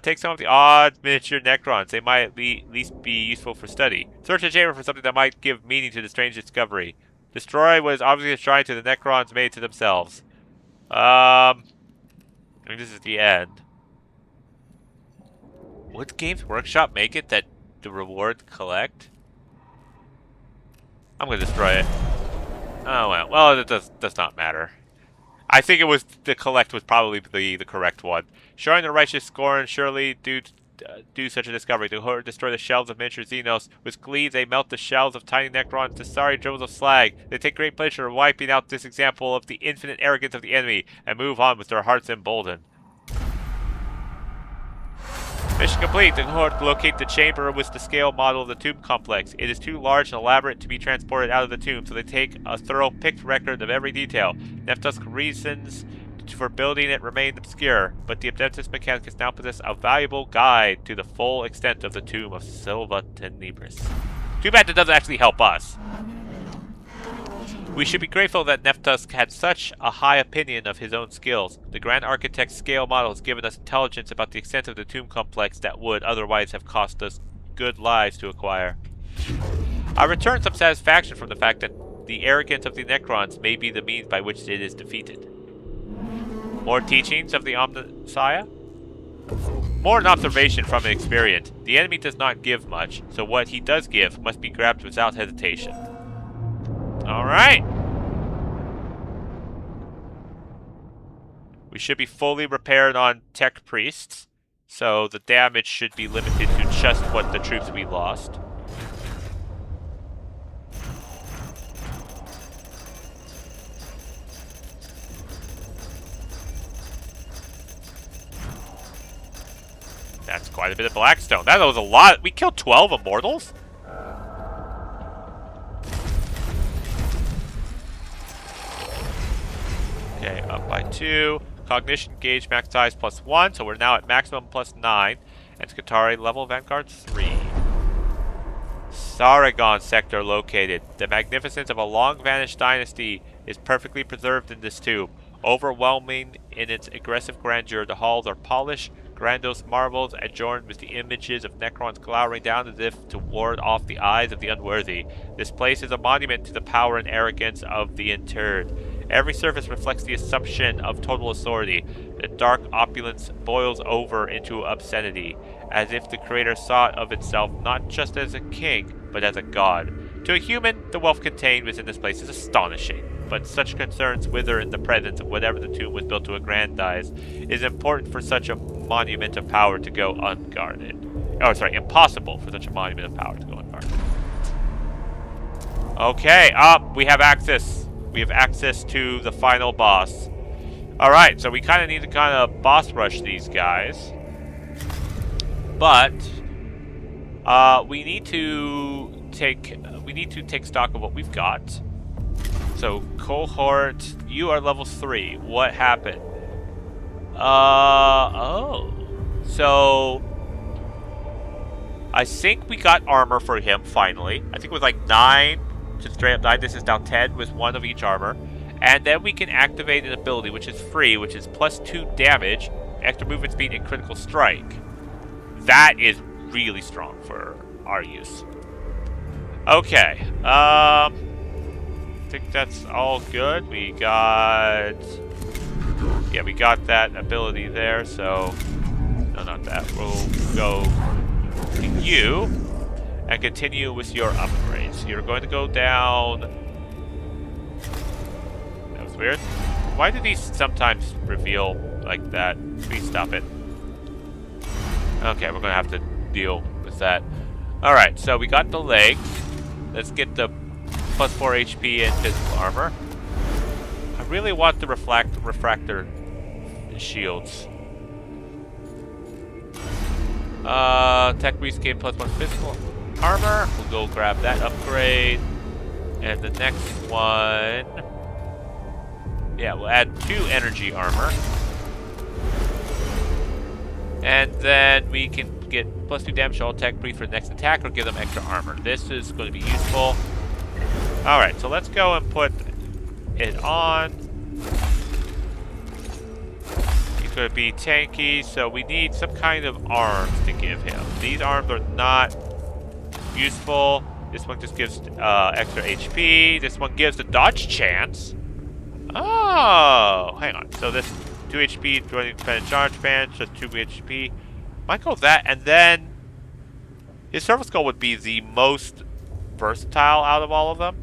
Take some of the odd miniature Necrons. They might at least be useful for study. Search the chamber for something that might give meaning to the strange discovery. Destroy what is obviously a shrine to the Necrons made to themselves. I mean, this is the end. Would Games Workshop make it that the reward collect? I'm gonna destroy it. Oh well. Well, it does not matter. I think it was the collect was probably the correct one. Showing the righteous scorn, surely do such a discovery. To destroy the shells of miniature Xenos. With glee, they melt the shells of tiny Necrons to sorry dribbles of slag. They take great pleasure in wiping out this example of the infinite arrogance of the enemy, and move on with their hearts emboldened. Mission complete. The cohort locate the chamber with the scale model of the tomb complex. It is too large and elaborate to be transported out of the tomb, so they take a thorough picked record of every detail. Neftusk's reasons for building it remained obscure, but the Adeptus Mechanicus now possess a valuable guide to the full extent of the tomb of Silva Tenebris. Too bad that doesn't actually help us. We should be grateful that Neftusk had such a high opinion of his own skills. The Grand Architect's scale model has given us intelligence about the extent of the tomb complex that would otherwise have cost us good lives to acquire. I return some satisfaction from the fact that the arrogance of the Necrons may be the means by which it is defeated. More teachings of the Omnissiah? More an observation from an experience. The enemy does not give much, so what he does give must be grabbed without hesitation. Alright! We should be fully repaired on Tech Priests, so the damage should be limited to just what the troops we lost. That's quite a bit of Blackstone. That was a lot. We killed 12 Immortals? Okay, up by 2. Cognition gauge max size +1, so we're now at maximum +9. And Skatari level Vanguard 3. Saragon sector located. The magnificence of a long-vanished dynasty is perfectly preserved in this tomb. Overwhelming in its aggressive grandeur, the halls are polished, grandiose marbles adorned with the images of Necrons glowering down as if to ward off the eyes of the unworthy. This place is a monument to the power and arrogance of the interred. Every surface reflects the assumption of total authority. The dark opulence boils over into obscenity, as if the creator saw of itself not just as a king, but as a god. To a human, the wealth contained within this place is astonishing, but such concerns wither in the presence of whatever the tomb was built to aggrandize. It is important for such a monument of power to go unguarded. Oh, sorry, impossible for such a monument of power to go unguarded. Okay, we have access. We have access to the final boss. Alright, so we kind of need to boss rush these guys. But we need to take stock of what we've got. So, cohort, you are level 3. What happened? So I think we got armor for him finally. I think it was like 9, just straight up 9. This is now 10 with 1 of each armor. And then we can activate an ability, which is free, which is +2 damage, extra movement speed, and critical strike. That is really strong for our use. Okay. I think that's all good. We got... Yeah, we got that ability there, so... No, not that. We'll go to you and continue with your upgrades. You're going to go down... That was weird. Why do these sometimes reveal like that? Please stop it. Okay, we're going to have to deal with that. Alright, so we got the legs. Let's get the +4 HP and physical armor. I really want the refractor shields. Tech reskin +1 physical armor. We'll go grab that upgrade. And the next one... Yeah, we'll add 2 energy armor. And then we can get +2 damage to all tech breathe for the next attack or give them extra armor. This is going to be useful. Alright, so let's go and put it on. He's going to be tanky, so we need some kind of arms to give him. These arms are not useful. This one just gives extra HP. This one gives the dodge chance. Oh, hang on. So this 2 HP, joining independent charge band, just 2 HP. Might go with that, and then his surface skull would be the most versatile out of all of them.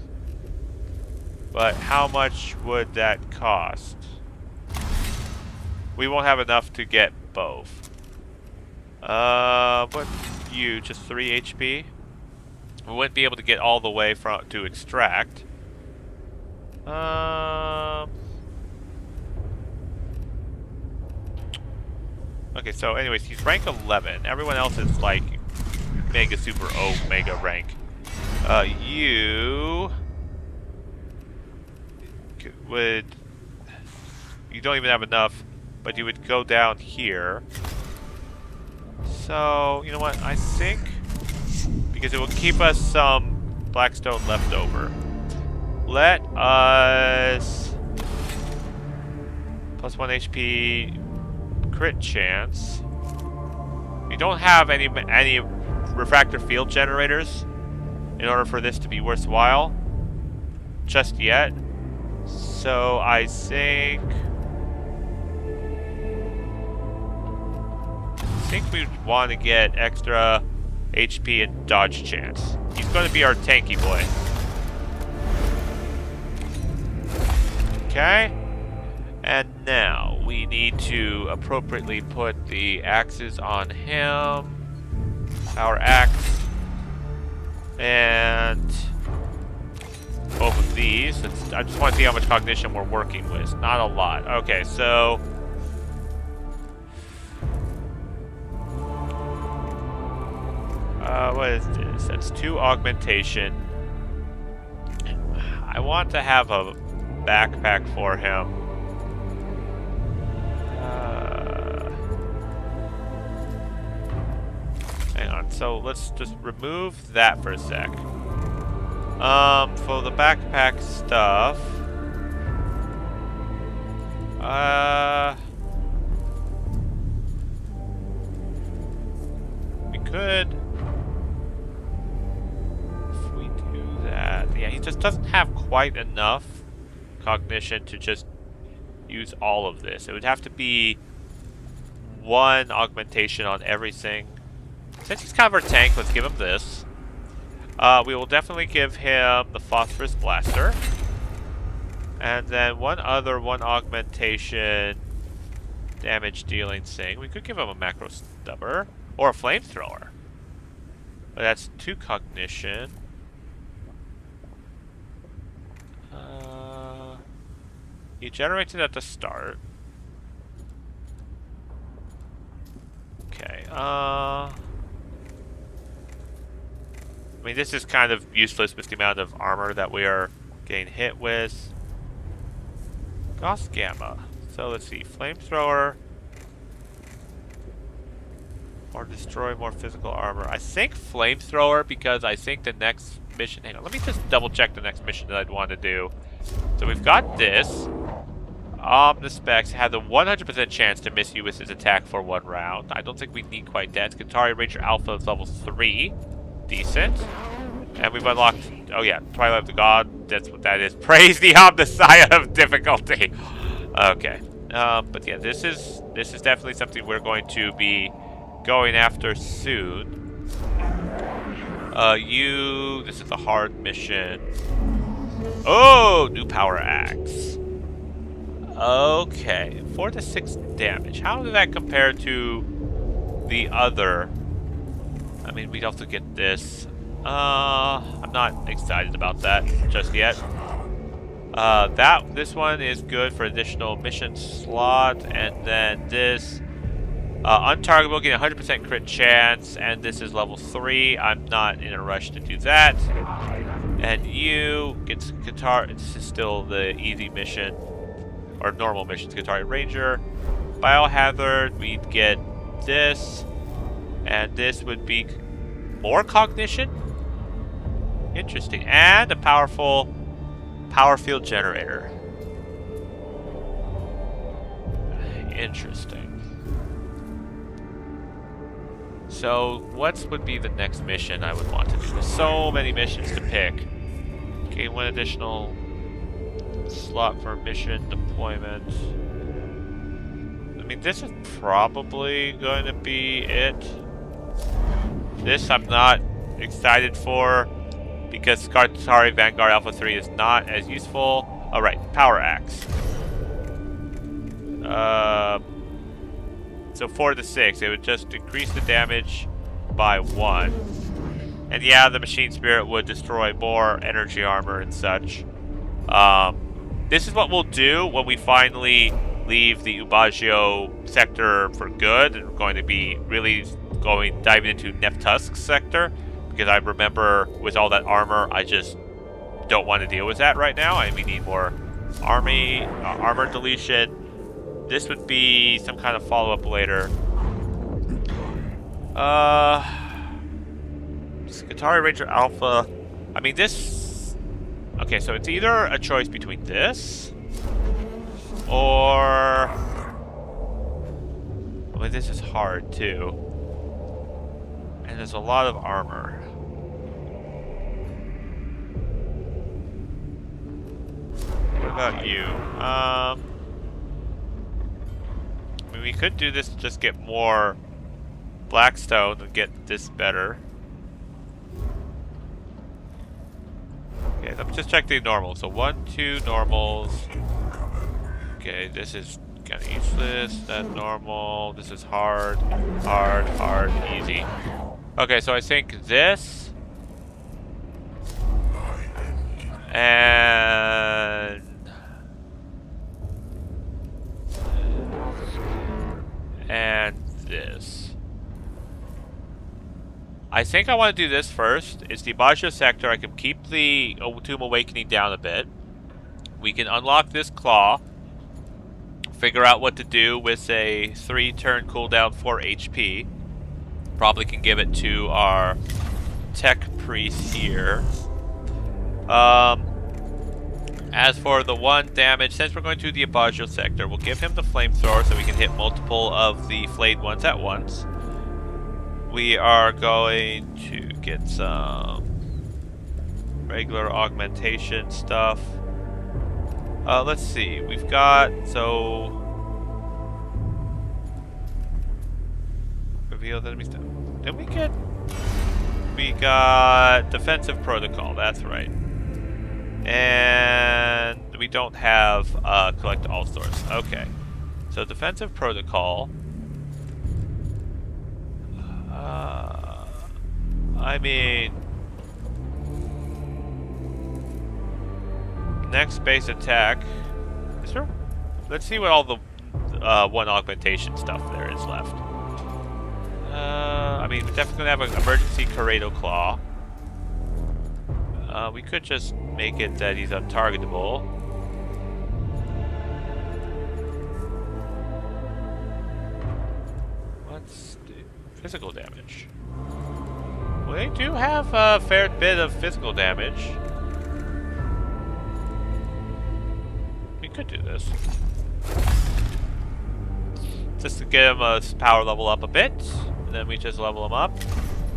But how much would that cost? We won't have enough to get both. What you? Just 3 HP? We wouldn't be able to get all the way from to extract. Okay, so anyways, he's rank 11. Everyone else is like mega super omega rank. You don't even have enough, but you would go down here. So, you know what? I think because it will keep us some blackstone left over. Let us +1 HP crit chance. We don't have any refractor field generators in order for this to be worthwhile just yet. So I think we want to get extra HP and dodge chance. He's going to be our tanky boy. Okay. And now we need to appropriately put the axes on him. Our axe. And both of these. I just want to see how much cognition we're working with. Not a lot. Okay, so... what is this? That's 2 augmentation. I want to have a backpack for him. Hang on, so let's just remove that for a sec. For the backpack stuff, we could, if we do that, yeah, he just doesn't have quite enough cognition to just use all of this. It would have to be 1 augmentation on everything. Since he's kind of our tank, let's give him this. We will definitely give him the phosphorus blaster. And then 1 augmentation damage dealing thing. We could give him a macro stubber or a flamethrower. But that's 2 cognition. He generated at the start. Okay, I mean, this is kind of useless with the amount of armor that we are getting hit with. Gauss Gamma. So let's see, flamethrower. Or destroy more physical armor. I think flamethrower because I think the next mission... Hang on, let me just double check the next mission that I'd want to do. So we've got this. The specs has a 100% chance to miss you with his attack for 1 round. I don't think we need quite that. Skitarii Ranger Alpha is level 3. Decent. And we've unlocked... Oh yeah, Twilight of the God. That's what that is. Praise the Omnissiah of difficulty. Okay. But yeah, this is definitely something we're going to be going after soon. This is a hard mission. Oh, new power axe. Okay, 4 to 6 damage. How did that compare to the other? I mean, we'd also get this. I'm not excited about that just yet. This one is good for additional mission slot, and then this Untargetable, getting 100% crit chance, and this is level 3. I'm not in a rush to do that. And you gets guitar. This is still the easy mission, or normal missions. Guitar Ranger, Biohazard. We'd get this, and this would be more cognition. Interesting, and a powerful power field generator. Interesting. So, what would be the next mission I would want to do? There's so many missions to pick. Gain 1 additional slot for mission deployment. I mean, this is probably going to be it. This I'm not excited for because Atari Vanguard Alpha 3 is not as useful. Alright, Power Axe. So 4 to 6, it would just increase the damage by 1. And yeah, the Machine Spirit would destroy more energy armor and such. This is what we'll do when we finally leave the Ubagio sector for good. And we're going to be really diving into Neftusk sector. Because I remember with all that armor, I just don't want to deal with that right now. And we need more armor deletion. This would be some kind of follow-up later. Atari Ranger Alpha. I mean, this... Okay, so it's either a choice between this or... I mean, this is hard, too. And there's a lot of armor. What about you? I mean, we could do this to just get more Blackstone and get this better. Okay, let's just check the normals. So 1, 2 normals. Okay, this is kind of useless. That normal. This is hard, hard, hard, easy. Okay, so I think this and this. I think I want to do this first. It's the Baggio sector. I can keep the Tomb Awakening down a bit. We can unlock this claw. Figure out what to do with a 3-turn cooldown for HP. Probably can give it to our tech priest here. As for the 1 damage, since we're going to the Abaggio sector, we'll give him the flamethrower so we can hit multiple of the flayed ones at once. We are going to get some regular augmentation stuff. Let's see. We've got reveal the enemy stuff. Then we got defensive protocol. That's right. And we don't have collect all stores. Okay. So defensive protocol. I mean, next base attack. Is there? Let's see what all the 1 augmentation stuff there is left. I mean, we're definitely gonna have an emergency Corrado Claw. We could just make it that he's untargetable. What's the physical damage? Well, they do have a fair bit of physical damage. We could do this. Just to get him a power level up a bit. And then we just level him up.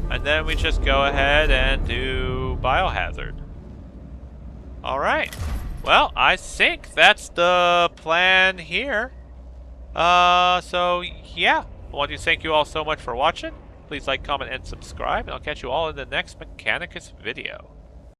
And then we just go ahead and do Biohazard. Alright. Well, I think that's the plan here. So, yeah. I want to thank you all so much for watching. Please like, comment, and subscribe. And I'll catch you all in the next Mechanicus video.